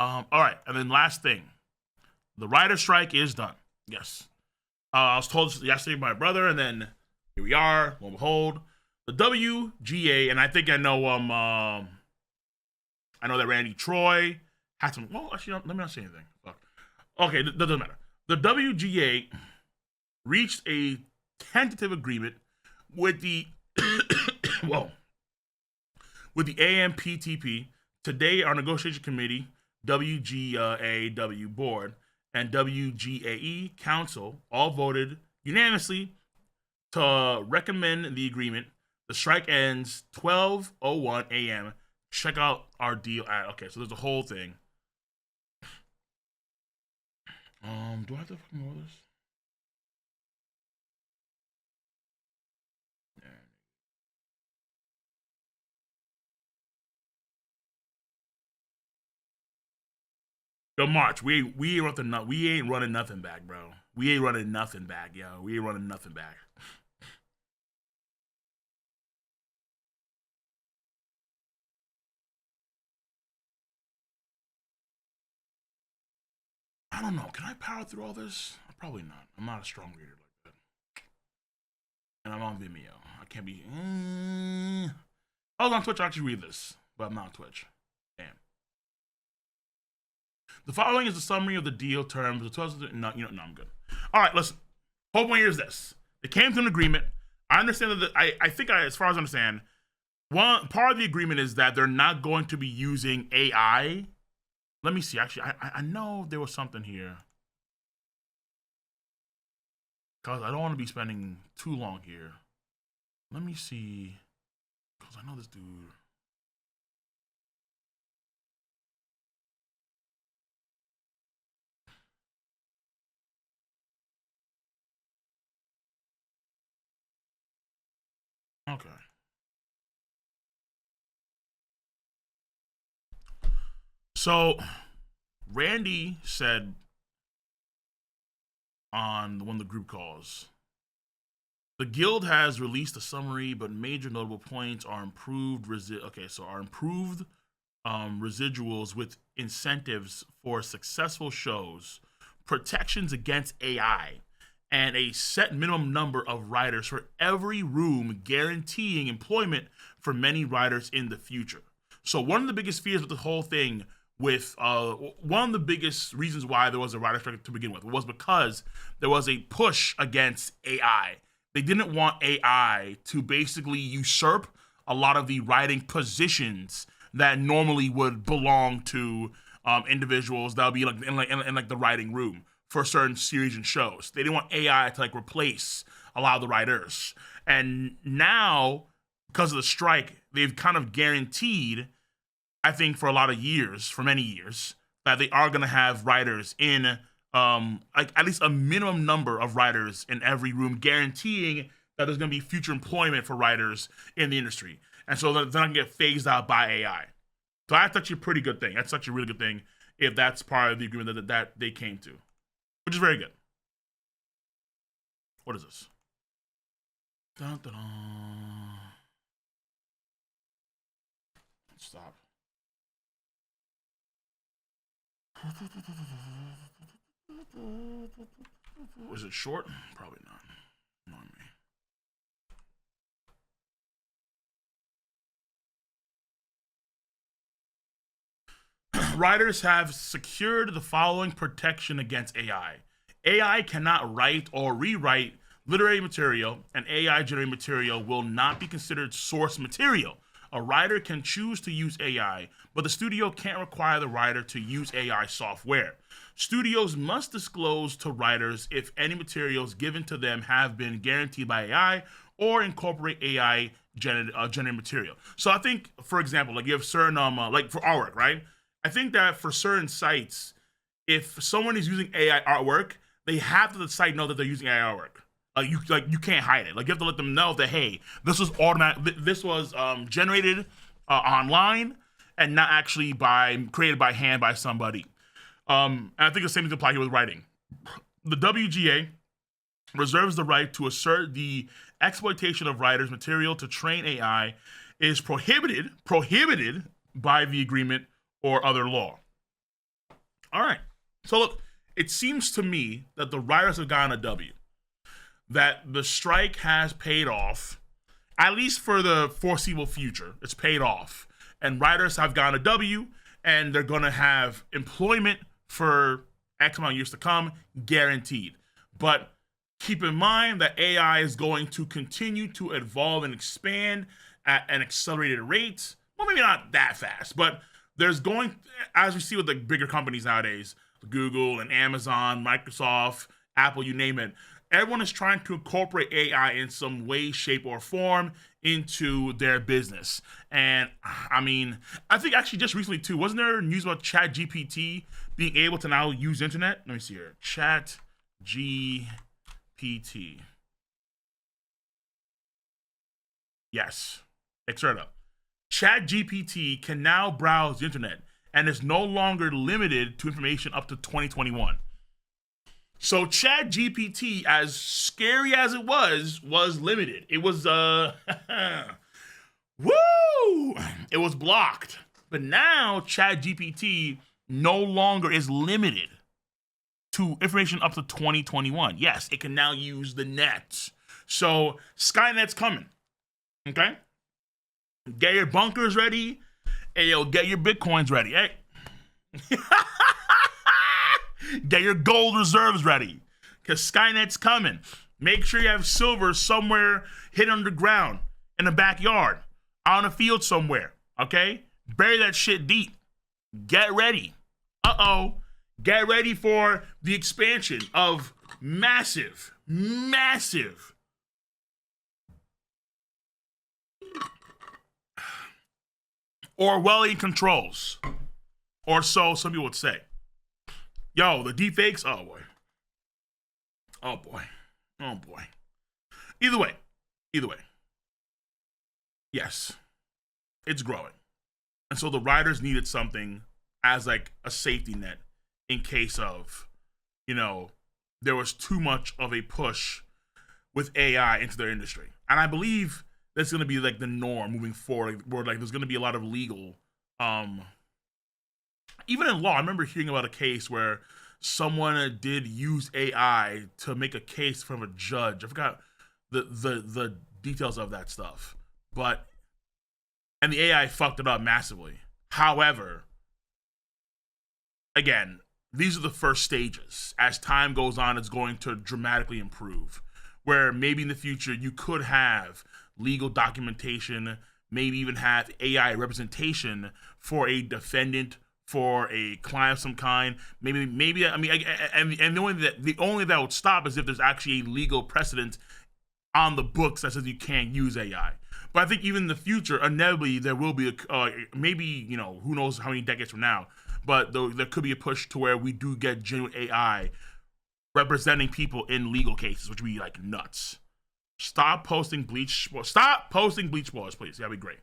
All right, and then last thing, the writer strike is done. Yes, I was told this yesterday by my brother, and then here we are. Lo and behold, the WGA, and I think I know I know that Randy Troy had some. Well, actually, let me not say anything. Fuck. Okay, that doesn't matter. The WGA reached a tentative agreement with the well, with the AMPTP today. Our negotiation committee, WGAW board, and WGAE council all voted unanimously to recommend the agreement. The strike ends 12:01 a.m. Check out our deal at. Okay, so there's a whole thing. Do I have to fucking know this? Yo, March, we ain't running nothing back, bro. We ain't running nothing back, yo. We ain't running nothing back. I don't know. Can I power through all this? Probably not. I'm not a strong reader like that. And I'm on Vimeo. I can't be. I was on Twitch. I actually read this, but I'm not on Twitch. Damn. The following is a summary of the deal terms. The 12. No, no, I'm good. All right, listen. Whole point here is this: they came to an agreement. I understand that. I think, as far as I understand, one part of the agreement is that they're not going to be using AI. Let me see. Actually, I know there was something here. Because I don't want to be spending too long here. Let me see. Because I know this dude. Okay. So, Randy said on one of the group calls, the guild has released a summary, but major notable points are improved residuals with incentives for successful shows, protections against AI, and a set minimum number of writers for every room, guaranteeing employment for many writers in the future. So one of the biggest fears with the whole thing, with one of the biggest reasons why there was a writer strike to begin with, was because there was a push against AI. They didn't want AI to basically usurp a lot of the writing positions that normally would belong to individuals that would be like in like the writing room for certain series and shows. They didn't want AI to like replace a lot of the writers. And now, because of the strike, they've kind of guaranteed, I think for a lot of years, for many years, that they are going to have writers in like at least a minimum number of writers in every room, guaranteeing that there's going to be future employment for writers in the industry. And so they're not going to get phased out by AI. So that's actually a pretty good thing. That's actually a really good thing if that's part of the agreement that they came to, which is very good. What is this? Dun, dun, dun. Stop. Was it short? Probably not. Knowing me. Writers have secured the following protection against AI. AI cannot write or rewrite literary material, and AI generated material will not be considered source material. A writer can choose to use AI, but the studio can't require the writer to use AI software. Studios must disclose to writers if any materials given to them have been guaranteed by AI or incorporate AI generated material. So I think, for example, like you have certain like for artwork, right? I think that for certain sites, if someone is using AI artwork, they have to the site know that they're using AI artwork. You can't hide it. Like you have to let them know that, hey, this was automatic. This was generated online and not actually created by hand by somebody. And I think the same thing applies here with writing. The WGA reserves the right to assert the exploitation of writers' material to train AI is prohibited by the agreement or other law. All right. So look, it seems to me that the writers have gotten a W. That the strike has paid off, at least for the foreseeable future. It's paid off. And writers have gotten a W, and they're going to have employment for X amount of years to come, guaranteed. But keep in mind that AI is going to continue to evolve and expand at an accelerated rate. Well, maybe not that fast, but there's going, as we see with the bigger companies nowadays, Google and Amazon, Microsoft, Apple, you name it, everyone is trying to incorporate AI in some way, shape, or form into their business. And I mean, I think actually just recently too, wasn't there news about ChatGPT being able to now use internet? Let me see here. ChatGPT. Yes. Check it up. ChatGPT can now browse the internet and is no longer limited to information up to 2021. So ChatGPT, as scary as it was limited. It was woo! It was blocked. But now ChatGPT no longer is limited to information up to 2021. Yes, it can now use the net. So Skynet's coming. Okay? Get your bunkers ready. Hey, yo, get your Bitcoins ready. Hey. Get your gold reserves ready. Because Skynet's coming. Make sure you have silver somewhere hidden underground in the backyard, on a field somewhere. Okay? Bury that shit deep. Get ready. Get ready for the expansion of massive Orwellian controls. Or so some people would say. Yo, the deepfakes, oh boy. Oh boy. Oh boy. Either way. Yes. It's growing. And so the writers needed something as like a safety net in case of, there was too much of a push with AI into their industry. And I believe that's going to be like the norm moving forward, where like there's going to be a lot of legal, even in law. I remember hearing about a case where someone did use AI to make a case from a judge. I forgot the details of that stuff, and the AI fucked it up massively. However, again, these are the first stages. As time goes on, it's going to dramatically improve, where maybe in the future you could have legal documentation, maybe even have AI representation for a defendant, for a client of some kind. Maybe I mean, and the only that would stop is if there's actually a legal precedent on the books that says you can't use AI. But I think even in the future, inevitably there will be maybe who knows how many decades from now, but there could be a push to where we do get genuine AI representing people in legal cases, which would be like nuts. Stop posting bleach spoilers, please. That'd be great.